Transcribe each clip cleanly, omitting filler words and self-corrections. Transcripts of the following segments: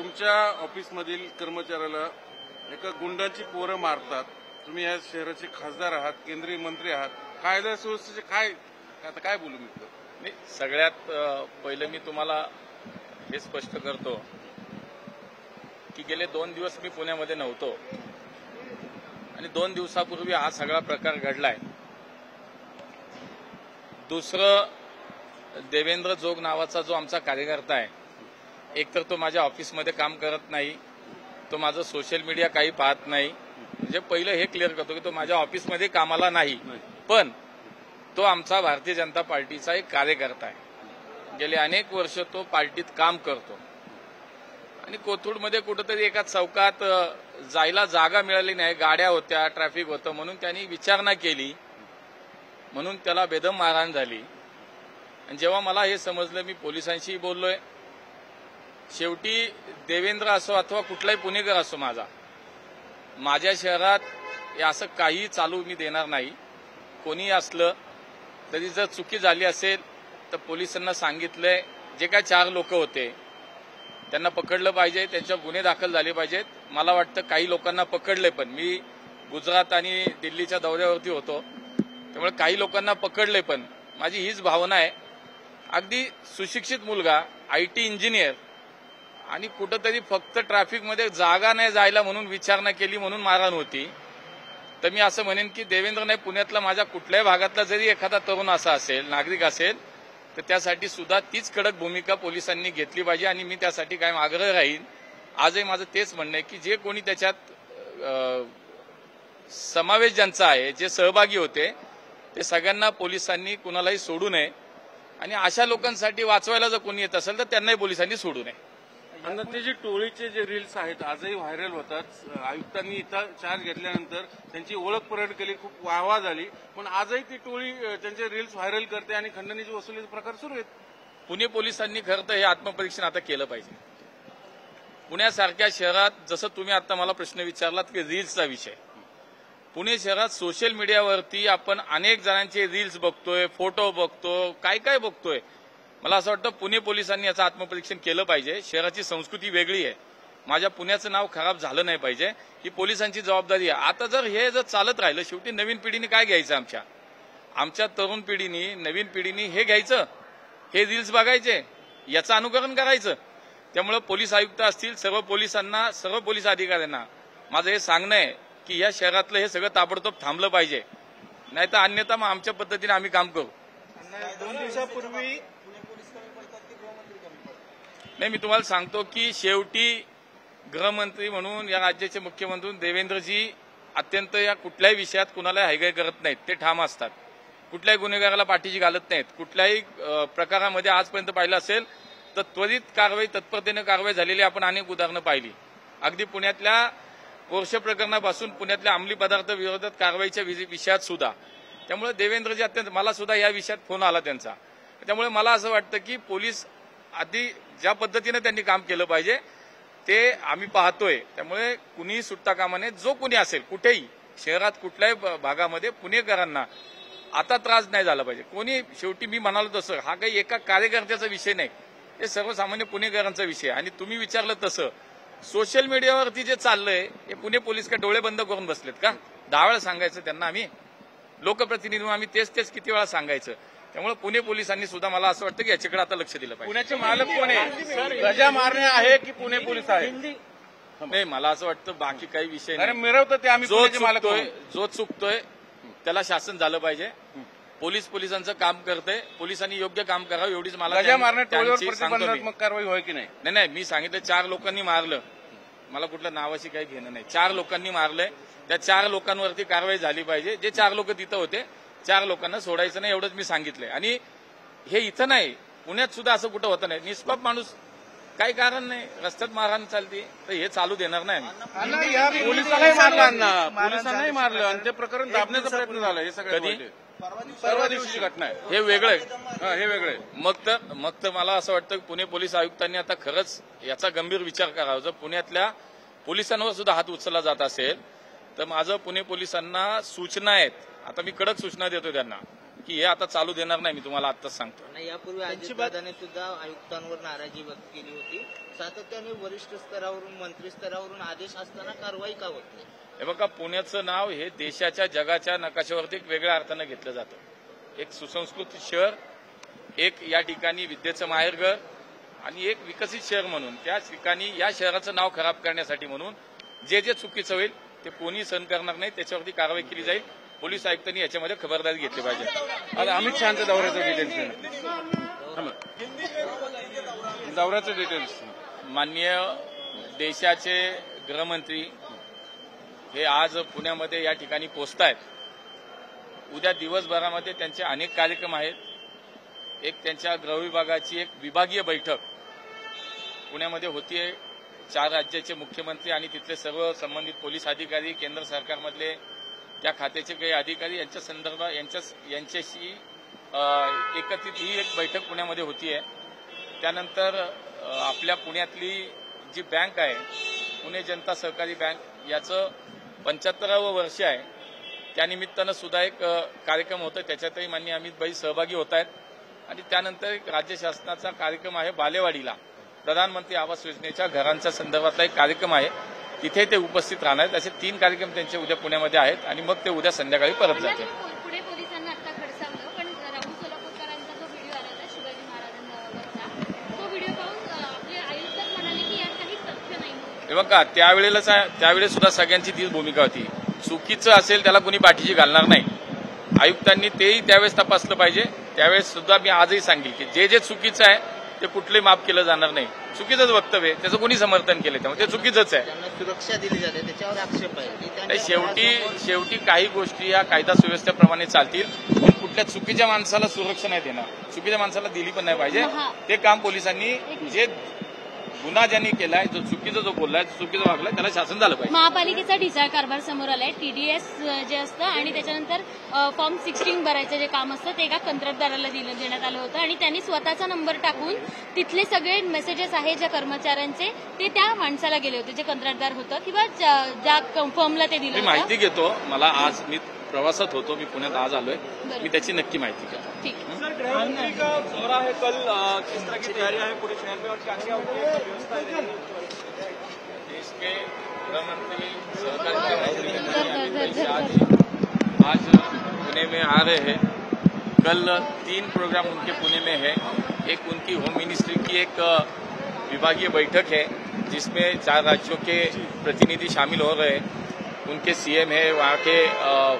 तुमच्या ऑफिसमधील कर्मचाऱ्याला एका गुंडाची पोरं मारतात. तुम्ही या शहराचे खासदार आहात, केंद्रीय मंत्री आहात, कायदा सुव्यवस्थेचे काय बोलू मी? नाही, सगळ्यात पहिलं मी तुम्हाला हे स्पष्ट करतो की गेले 2 दिवस मी पुण्यामध्ये नव्हतो आणि 2 दिवसापूर्वी हा सगळा प्रकार घडलाय. दुसरं, देवेंद्र जोग नावाचा जो आमचा कार्यकर्ता आहे, एकतर तो माझ्या ऑफिसमध्ये काम करत नाही, तो माझं सोशल मीडिया काही पाहत नाही. म्हणजे पहिलं हे क्लिअर करतो की तो माझ्या ऑफिसमध्ये कामाला नाही, पण तो आमचा भारतीय जनता पार्टीचा एक कार्यकर्ता आहे. गेले अनेक वर्ष तो पार्टीत काम करतो आणि कोथरूडमध्ये कुठेतरी एका चौकात जायला जागा मिळाली नाही, गाड्या होत्या, ट्रॅफिक होतं, म्हणून त्यांनी विचारणा केली, म्हणून त्याला बेदम मारहाण झाली. आणि जेव्हा मला हे समजलं, मी पोलिसांशी बोललोय. शेवटी देवेंद्र असो अथवा कुठलाही पुणेकर असो, माझ्या शहरात हे असं काही चालू मी देणार नाही. कोणी असलं तरी जर चुकी झाली असेल तर पोलिसांना सांगितलंय, जे काय 4 लोक होते त्यांना पकडलं पाहिजे, त्यांच्यावर गुन्हे दाखल झाले पाहिजेत. मला वाटतं काही लोकांना पकडले, पण मी गुजरात आणि दिल्लीच्या दौऱ्यावरती होतो, त्यामुळे काही लोकांना पकडले. पण माझी हीच भावना आहे, अगदी सुशिक्षित मुलगा, IT इंजिनियर, आणि कुठंतरी फक्त ट्रॅफिकमध्ये जागा नाही जायला म्हणून विचारणा केली म्हणून मारहाण होती. तर मी असं म्हणेन की देवेंद्र नाही, पुण्यातला माझ्या कुठल्याही भागातला जरी एखादा तरुण असा असेल, नागरिक असेल, तर त्यासाठी सुद्धा तीच कडक भूमिका पोलिसांनी घेतली पाहिजे आणि मी त्यासाठी कायम आग्रह राहीन. आजही माझं तेच म्हणणं आहे की जे कोणी त्याच्यात समावेश ज्यांचा आहे, जे सहभागी होते, ते सगळ्यांना पोलिसांनी कुणालाही सोडू नये आणि अशा लोकांसाठी वाचवायला जर कोणी येत असेल तर त्यांनाही पोलिसांनी सोडू नये. आणि ते जे टोळीचे जे रील्स आहेत आजही व्हायरल होतात. आयुक्तांनी इथं चार्ज घेतल्यानंतर त्यांची ओळख परत केली, खूप वाहवा झाली, पण आजही ती टोळी त्यांचे रील्स व्हायरल करते आणि खंडणीची वसुलीचे प्रकार सुरू आहेत. पुणे पोलिसांनी खरं तर हे आत्मपरीक्षण आता केलं पाहिजे. पुण्यासारख्या शहरात, जसं तुम्ही आता मला प्रश्न विचारलात की रील्सचा विषय, पुणे शहरात सोशल मीडियावरती आपण अनेक जणांचे रील्स बघतोय, फोटो बघतो, काय काय बघतोय. मला असं वाटतं पुणे पोलिसांनी याचं आत्मपरीक्षण केलं पाहिजे. शहराची संस्कृती वेगळी आहे, माझ्या पुण्याचं नाव खराब झालं नाही पाहिजे, ही पोलिसांची जबाबदारी आहे. आता जर हे चालत राहिलं, शेवटी नवीन पिढीने काय घ्यायचं? आमच्या तरुण पिढीनी, नवीन पिढीनी हे घ्यायचं, हे रील्स बघायचे, याचं अनुकरण करायचं. त्यामुळे पोलीस आयुक्त असतील, सर्व पोलिसांना, सर्व पोलीस अधिकाऱ्यांना माझं हे सांगणं आहे की या शहरातलं हे सगळं ताबडतोब थांबलं पाहिजे, नाहीतर अन्यथा मग आमच्या पद्धतीने आम्ही काम करू. 2 दिवसापूर्वी नाही, मी तुम्हाला सांगतो की शेवटी गृहमंत्री म्हणून, या राज्याचे मुख्यमंत्री म्हणून देवेंद्रजी अत्यंत या कुठल्याही विषयात कुणाला हायगाय करत नाहीत. ते ठाम असतात, कुठल्याही गुन्हेगाराला पाठीशी घालत नाहीत. कुठल्याही प्रकारामध्ये आजपर्यंत पाहिलं असेल तर त्वरित कारवाई, तत्परतेनं कारवाई झालेली आपण अनेक उदाहरणं पाहिली. अगदी पुण्यातल्या पोर्शे प्रकरणापासून पुण्यातल्या अंमली पदार्थ विरोधात कारवाईच्या विषयात सुद्धा. त्यामुळे देवेंद्रजी अत्यंत, मला सुद्धा या विषयात फोन आला त्यांचा. त्यामुळे मला असं वाटतं की पोलीस आधी ज्या पद्धतीने त्यांनी काम केलं पाहिजे ते आम्ही पाहतोय. त्यामुळे कुणीही सुटता कामा नये. जो कुणी असेल, कुठेही शहरात कुठल्याही भागामध्ये पुणेकरांना आता त्रास नाही झाला पाहिजे. कोणी, शेवटी मी म्हणालो तसं, हा काही एका कार्यकर्त्याचा विषय नाही, हे सर्वसामान्य पुणेकरांचा विषय. आणि तुम्ही विचारलं तसं सोशल मीडियावरती जे चाललंय, हे पुणे पोलीस काय डोळे बंद करून बसलेत का? 10 वेळा सांगायचं त्यांना, आम्ही लोकप्रतिनिधी, आम्ही तेच किती वेळा सांगायचं. त्यामुळे पुणे पोलिसांनी सुद्धा, मला असं वाटतं की याच्याकडे आता लक्ष दिलं पाहिजे. पुण्याचे मालक कोण आहे? गजा मारणे आहे की पुणे पोलीस आहे? नाही, मला असं वाटतं बाकी काही विषय नाही. मिळवतं ते आम्ही जो चुकतोय त्याला शासन झालं पाहिजे. पोलिसांचं काम करते, पोलिसांनी योग्य काम करावं, एवढीच मला गजा मारणे टोळीवर प्रतिबंधात्मक कारवाई होय की नाही? नाही, मी सांगितलं 4 लोकांनी मारलं, मला कुठल्या नावाशी काही घेणं नाही. 4 लोकांनी मारलंय, त्या 4 लोकांवरती कारवाई झाली पाहिजे. जे 4 लोक तिथं होते, 4 लोकांना सोडायचं नाही, एवढंच मी सांगितलंय. आणि हे इथं नाही, पुण्यात सुद्धा असं कुठं होतं नाही. निष्पाप माणूस, काही कारण नाही, रस्त्यात मारहाण चालते, तर हे चालू देणार नाही. पोलिसांनाही मारलं, पोलिसांनाही मारलं आणि ते प्रकरण दाबण्याचा प्रयत्न झाला. हे सगळं परवा दिवशीची घटना आहे. हे वेगळं आहे, हे वेगळं आहे. मग तर मला असं वाटतं की पुणे पोलीस आयुक्तांनी आता खरंच याचा गंभीर विचार करावा. जर पुण्यातल्या पोलिसांवर सुद्धा हात उचलला जात असेल तर माझं पुणे पोलिसांना सूचना आहेत, आता मी कडक सूचना देतो त्यांना की हे आता चालू देणार नाही, मी तुम्हाला आत्ताच सांगतो. नाही, यापूर्वी अजितदादांनी सुद्धा आयुक्तांवर नाराजी व्यक्त केली होती. सातत्याने वरिष्ठ स्तरावरून मंत्री स्तरावरून आदेश असताना कारवाई का होत नाही? हे बघा, पुण्याचं नाव हे देशाच्या जगाच्या नकाशावरती एक वेगळ्या अर्थानं घेतलं जातं. एक सुसंस्कृत शहर, एक या ठिकाणी विद्येचं माहेरघर आणि एक विकसित शहर म्हणून त्याच ठिकाणी या शहराचं नाव खराब करण्यासाठी म्हणून जे जे चुकीचं होईल ते कोणी सहन करणार नाही, त्याच्यावरती कारवाई केली जाईल. पोलीस आयुक्तांनी याच्यामध्ये खबरदारी घेतली पाहिजे. आता अमित शहाच्या दौऱ्याचं डिटेल्स दौऱ्याचं डिटेल्स. माननीय देशाचे गृहमंत्री हे आज पुण्यामध्ये या ठिकाणी पोहोचतायत. उद्या दिवसभरामध्ये त्यांचे अनेक कार्यक्रम आहेत. एक त्यांच्या गृह विभागाची एक विभागीय बैठक पुण्यामध्ये होतीये. 4 राज्याचे मुख्यमंत्री आणि तिथले सर्व संबंधित पोलीस अधिकारी, केंद्र सरकारमधले त्या खात्याचे काही अधिकारी यांच्या संदर्भात यांच्याशी एकत्रित ही एक बैठक पुण्यामध्ये होतीये. त्यानंतर आपल्या पुण्यातली जी बँक आहे, पुणे जनता सहकारी बँक, याचं 75वं वर्ष आहे. त्यानिमित्तानं सुद्धा एक कार्यक्रम होता, त्याच्यातही माननीय अमितभाई सहभागी होत आहेत. आणि त्यानंतर एक राज्य शासनाचा कार्यक्रम आहे बालेवाडीला, प्रधानमंत्री आवास योजनेच्या घरांच्या संदर्भातला एक कार्यक्रम आहे, तिथे ते उपस्थित राहणार आहेत. असे 3 कार्यक्रम त्यांचे उद्या पुण्यामध्ये आहेत आणि मग ते उद्या संध्याकाळी परत जाते. पुणे पोलिसांना आता खडसावलं, पण राहुल सोलापूरकरांचा जो व्हिडिओ आला होता शिवाजी महाराजांवरचा, तो व्हिडिओ पाहून आपले आयुक्त म्हणाले की यात काही तथ्य नाही. हे बघा, त्यावेळेस सुद्धा सगळ्यांची तीच भूमिका होती. चुकीचं असेल त्याला कोणी पाठीशी घालणार नाही. आयुक्तांनी तेही त्यावेळेस तपासलं पाहिजे. त्यावेळेस सुद्धा मी आजही सांगेल की जे जे चुकीचं आहे ते कुठलंही माफ केलं जाणार नाही. चुकीचंच वक्तव्य त्याचं कोणी समर्थन केलं त्यामुळे ते चुकीचंच आहे. त्यांना सुरक्षा दिली जाते, त्याच्यावर आक्षेप आहे. शेवटी काही गोष्टी या कायदा सुव्यवस्थेप्रमाणे चालतील, पण कुठल्या चुकीच्या माणसाला सुरक्षा नाही देणार, चुकीच्या माणसाला दिली पण नाही पाहिजे. ते काम पोलिसांनी, जे गुन्हा ज्यांनी केलाय, जो चुकीचा जो बोललाय, चुकीचं वागलाय, त्याला शासन झालं पाहिजे. महापालिकेचा ढिसाळ कारभार समोर आलाय. टीडीएस जे असतं आणि त्याच्यानंतर फॉर्म 16 भरायचं जे काम असतं ते एका कंत्राटदाराला देण्यात आलं होतं आणि त्यांनी स्वतःचा नंबर टाकून तिथले सगळे मेसेजेस आहेत ज्या कर्मचाऱ्यांचे ते त्या माणसाला गेले होते, जे कंत्राटदार होतं किंवा ज्या फर्मला ते दिलं मी होतं. माहिती घेतो. मला आज मी प्रवासात होतो, मी पुण्यात आज आलोय, मी त्याची नक्की माहिती घेतो. ठीक. सर, गृहमंत्री का दौरा है कल, किस तरह की तैयारियां हैं पूरे शहर में और क्या क्या व्यवस्था है? देश के गृहमंत्री आज पुणे में आ रहे हैं. कल 3 प्रोग्राम उनके पुणे में है. एक उनकी होम मिनिस्ट्री की एक विभागीय बैठक है जिसमें 4 राज्यों के प्रतिनिधि शामिल हो रहे हैं. उनके सीएम है, वहाँ के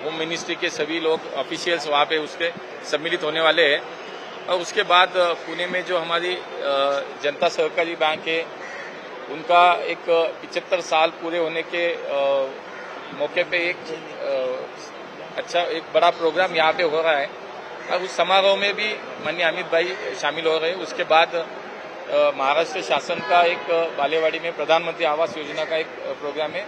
होम मिनिस्ट्री के सभी लोग ऑफिशियल्स वहाँ पे उसके सम्मिलित होने वाले हैं. और उसके बाद पुणे में जो हमारी जनता सहकारी बैंक है, उनका एक 75 साल पूरे होने के मौके पे एक बड़ा प्रोग्राम यहाँ पे हो रहा है. और उस समारोह में भी माननीय अमित भाई शामिल हो रहे हैं. उसके बाद महाराष्ट्र शासन का एक बालेवाड़ी में प्रधानमंत्री आवास योजना का एक प्रोग्राम है,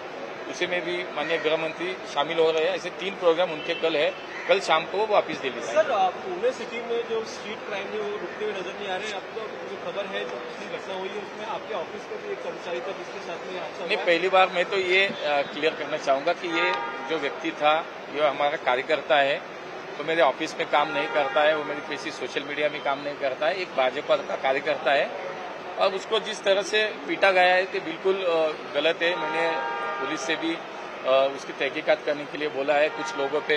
उसी में भी माननीय गृह मंत्री शामिल हो रहे हैं. ऐसे 3 प्रोग्राम उनके कल है. कल शाम को वो वापस दिल्ली जाएंगे. सर, पुणे सिटी में जो स्ट्रीट क्राइम है वो रुकते हुए नजर नहीं आ रहे हैं. आपको जो खबर है, जो पिछली घटना हुई है उसमें आपके ऑफिस का भी एक कर्मचारी था जिसके साथ में हादसा नहीं, हुआ. पहली बार मैं तो ये क्लियर करना चाहूंगा कि ये जो व्यक्ति था ये हमारा कार्यकर्ता है, तो मेरे ऑफिस में काम नहीं करता है, वो मेरी किसी सोशल मीडिया में काम नहीं करता है. एक भाजपा का कार्यकर्ता है और उसको जिस तरह से पीटा गया है तो बिल्कुल गलत है. मैंने पुलिस से भी उसकी तहकीकात करने के लिए बोला है. कुछ लोगों पे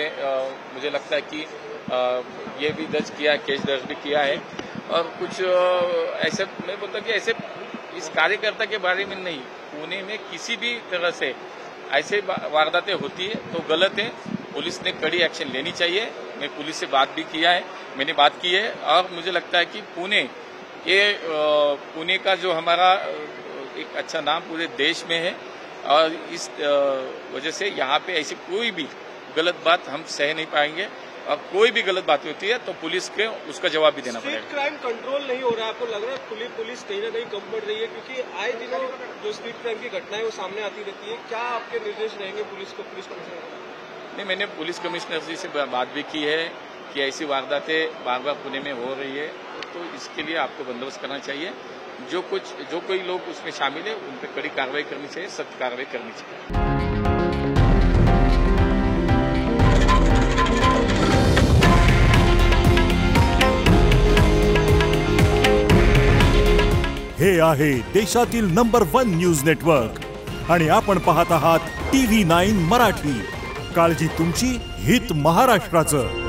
मुझे लगता है कि ये भी दर्ज किया है, केस दर्ज भी किया है. और कुछ ऐसे मैं बोलता कि ऐसे इस कार्यकर्ता के बारे में नहीं, पुणे में किसी भी तरह से ऐसे वारदातें होती है तो गलत है. पुलिस ने कड़ी एक्शन लेनी चाहिए. मैं पुलिस से बात भी किया है, मैंने बात की है. और मुझे लगता है कि पुणे का जो हमारा एक अच्छा नाम पूरे देश में है और इस वजह से यहाँ पे ऐसी कोई भी गलत बात हम सह नहीं पाएंगे. और कोई भी गलत बातें होती है तो पुलिस के उसका जवाब भी देना पड़ेगा. स्ट्रीट क्राइम कंट्रोल नहीं हो रहा है, आपको लग रहा है पुलिस कहीं ना कहीं कम बढ़ रही है? क्योंकि आए दिनों जो स्ट्रीट क्राइम की घटनाएं वो सामने आती रहती है. क्या आपके निर्देश रहेंगे पुलिस कमिश्नर? नहीं, मैंने पुलिस कमिश्नर जी से बात भी की है कि ऐसी वारदातें बार बार पुणे में हो रही है, तो इसके लिए आपको बंदोबस्त करना चाहिए. जो कोई लोग उसमें शामिल है उन पर कड़ी कार्रवाई करनी चाहिए, सख्त कार्रवाई करनी चाहिए. हे आहे देशातील नंबर 1 न्यूज नेटवर्क आणि आपण पाहत आहात TV9 मराठी. काळजी तुमची, हित महाराष्ट्राचं.